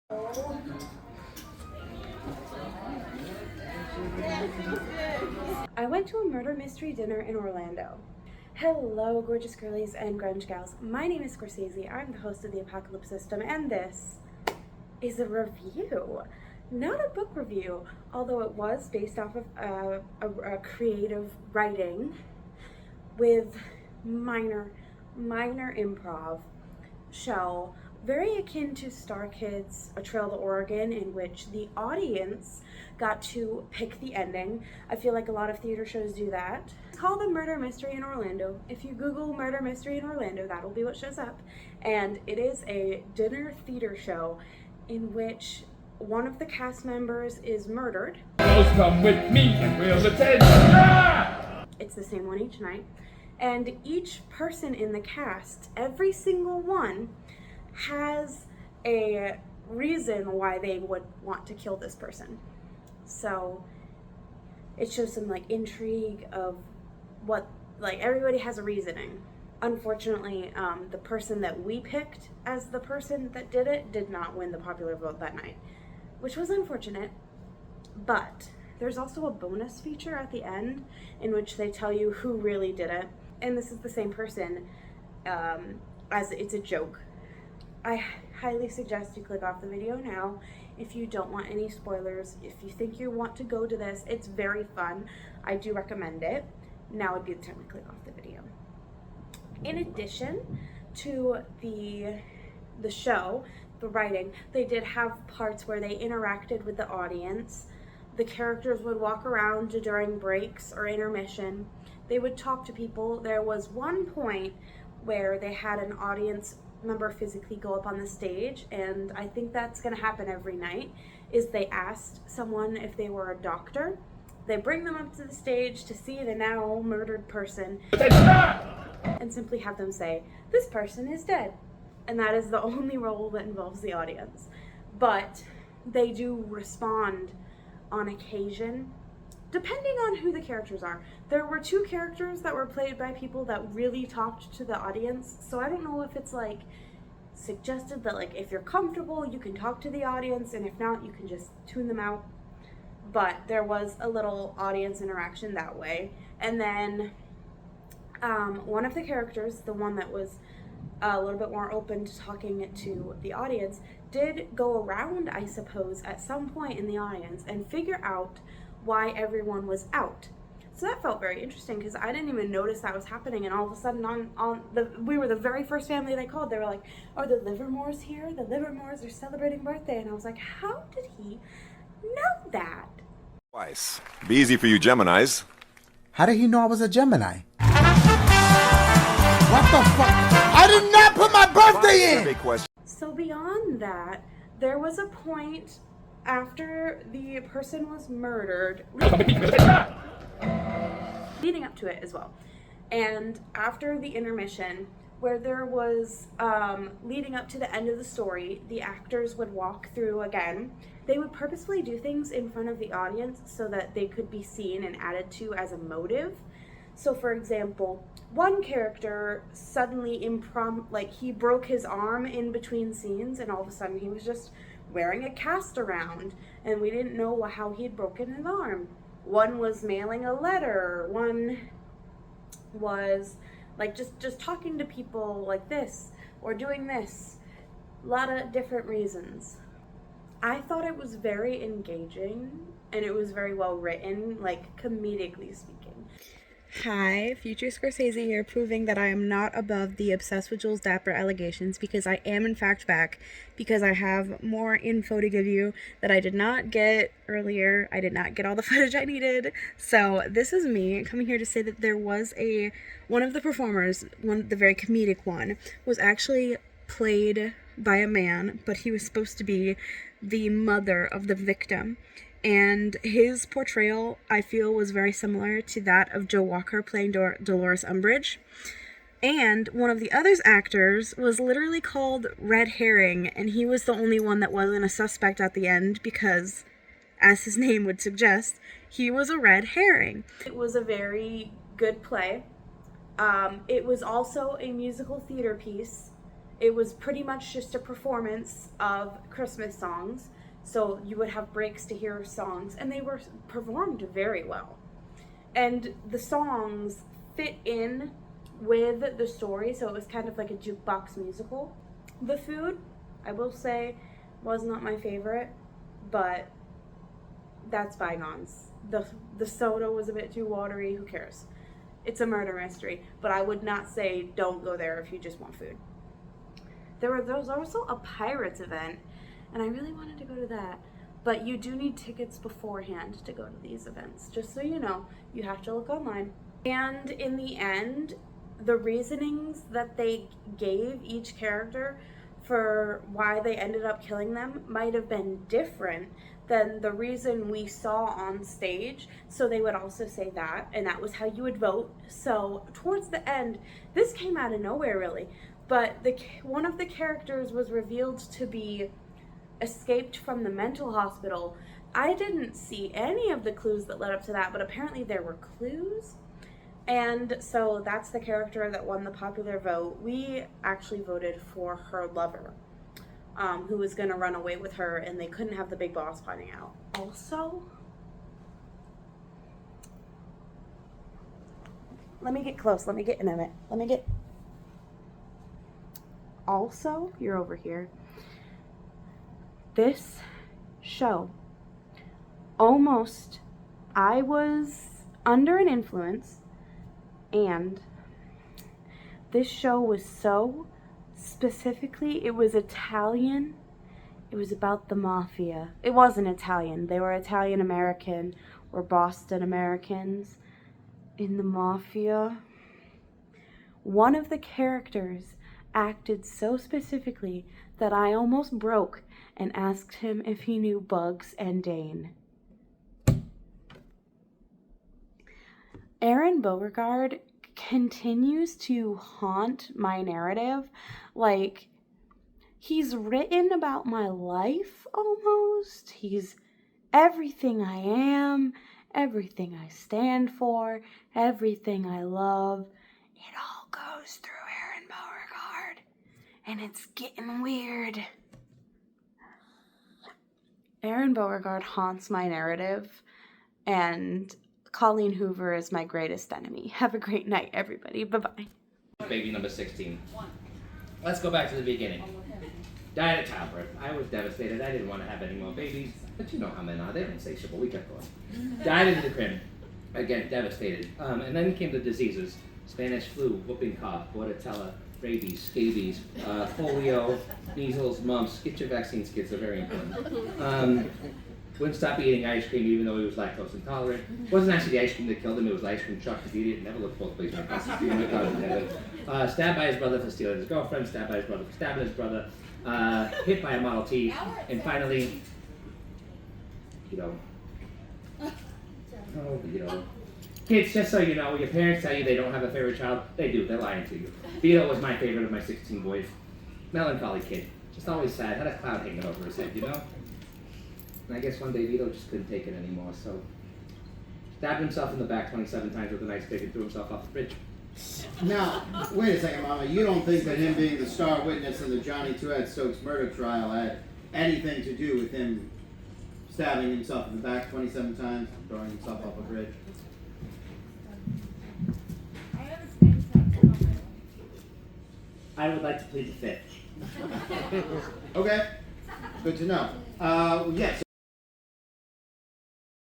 I went to a murder mystery dinner in Orlando. Hello, gorgeous girlies and grunge gals. My name is Scorsese. I'm the host of the Apocalypse System, and this is a review. Not a book review, although it was based off of a creative writing with minor improv show, very akin to Star Kids: A Trail to Oregon, in which the audience got to pick the ending. I feel like a lot of theater shows do that. It's called a Murder Mystery in Orlando. If you Google Murder Mystery in Orlando, that'll be what shows up. And it is a dinner theater show in which one of the cast members is murdered. Girls, come with me and we'll attend. Ah! It's the same one each night. And each person in the cast, every single one, has a reason why they would want to kill this person. So it shows some intrigue of what, everybody has a reasoning. Unfortunately, the person that we picked as the person that did it did not win the popular vote that night, which was unfortunate. But there's also a bonus feature at the end in which they tell you who really did it. And this is the same person, as it's a joke. I highly suggest you click off the video now if you don't want any spoilers. If you think you want to go to this, it's very fun. I do recommend it. Now would be the time to click off the video. In addition to the show, the writing, they did have parts where they interacted with the audience. The characters would walk around during breaks or intermission. They would talk to people. There was one point where they had an audience member physically go up on the stage, and I think that's going to happen every night, is they asked someone if they were a doctor. They bring them up to the stage to see the now murdered person and simply have them say, "This person is dead." And that is the only role that involves the audience. But they do respond on occasion, depending on who the characters are. There were two characters that were played by people that really talked to the audience, so I don't know if it's suggested that if you're comfortable you can talk to the audience, and if not you can just tune them out. But there was a little audience interaction that way. And then one of the characters, the one that was a little bit more open to talking to the audience, did go around, I suppose, at some point in the audience and figure out why everyone was out. So that felt very interesting because I didn't even notice that was happening, and all of a sudden we were the very first family they called. They were like, "Are the Livermores here? The Livermores are celebrating birthday." And I was like, how did he know that? Twice. Be easy for you Geminis. How did he know I was a Gemini? What the fuck? I did not put my birthday in! Big question. So beyond that, there was a point after the person was murdered, leading up to it as well, and after the intermission, where there was leading up to the end of the story, the actors would walk through again. They would purposefully do things in front of the audience so that they could be seen and added to as a motive. So for example, one character suddenly he broke his arm in between scenes, and all of a sudden he was just wearing a cast around, and we didn't know how he had broken his arm. One was mailing a letter. One was just talking to people like this, or doing this. A lot of different reasons. I thought it was very engaging, and it was very well written, comedically speaking. Hi, future Scorsese here, proving that I am not above the obsessed with Jules Dapper allegations, because I am in fact back, because I have more info to give you that I did not get earlier. I did not get all the footage I needed. So this is me coming here to say that there was one of the performers, the very comedic one, was actually played by a man, but he was supposed to be the mother of the victim. And his portrayal, I feel, was very similar to that of Joe Walker playing Dolores Umbridge. And one of the other actors was literally called Red Herring, and he was the only one that wasn't a suspect at the end because, as his name would suggest, he was a red herring. It was a very good play. It was also a musical theater piece, It was pretty much just a performance of Christmas songs. So you would have breaks to hear songs, and they were performed very well. And the songs fit in with the story, so it was kind of like a jukebox musical. The food, I will say, was not my favorite, but that's bygones. The soda was a bit too watery, who cares? It's a murder mystery, but I would not say don't go there if you just want food. There was also a Pirates event, and I really wanted to go to that, but you do need tickets beforehand to go to these events. Just so you know, you have to look online. And in the end, the reasonings that they gave each character for why they ended up killing them might have been different than the reason we saw on stage. So they would also say that, and that was how you would vote. So towards the end, this came out of nowhere really, but one of the characters was revealed to be escaped from the mental hospital. I didn't see any of the clues that led up to that, but apparently there were clues. And so that's the character that won the popular vote. We actually voted for her lover, who was going to run away with her, and they couldn't have the big boss finding out. Also, let me get close. Let me get intimate. Also, you're over here. This show, I was under an influence, and this show was so specifically, it was Italian. It was about the mafia. It wasn't Italian. They were Italian American or Boston Americans in the mafia. One of the characters acted so specifically that I almost broke and asked him if he knew Bugs and Dane. Aaron Beauregard continues to haunt my narrative. Like, he's written about my life almost. He's everything I am, everything I stand for, everything I love. It all goes through Aaron Beauregard, and it's getting weird. Aaron Beauregard haunts my narrative, and Colleen Hoover is my greatest enemy. Have a great night, everybody. Bye-bye. Baby number 16. Let's go back to the beginning. Died at childbirth. I was devastated. I didn't want to have any more babies, but you know how men are. They're insatiable. We kept going. Died in the crib. Again, devastated. And then came the diseases. Spanish flu, whooping cough, bordetella, rabies, scabies, polio, measles, mumps. Get your vaccines, kids. They're very important. Wouldn't stop eating ice cream even though he was lactose intolerant. It wasn't actually the ice cream that killed him, it was the ice cream truck that did it. Never looked both ways. Stabbed by his brother for stealing his girlfriend, stabbed by his brother for stabbing his brother, hit by a Model T, and finally, Vito. Oh, Vito. Kids, just so you know, your parents tell you they don't have a favorite child, they do, they're lying to you. Vito was my favorite of my 16 boys. Melancholy kid, just always sad, had a cloud hanging over his head, you know? And I guess one day Vito just couldn't take it anymore, so stabbed himself in the back 27 times with a nice stick and threw himself off the bridge. Now, wait a second, Mama. You don't think that him being the star witness in the Johnny Two-Head Stokes murder trial had anything to do with him stabbing himself in the back 27 times and throwing himself off a bridge? I would like to plead the fifth. Okay, good to know. Yes.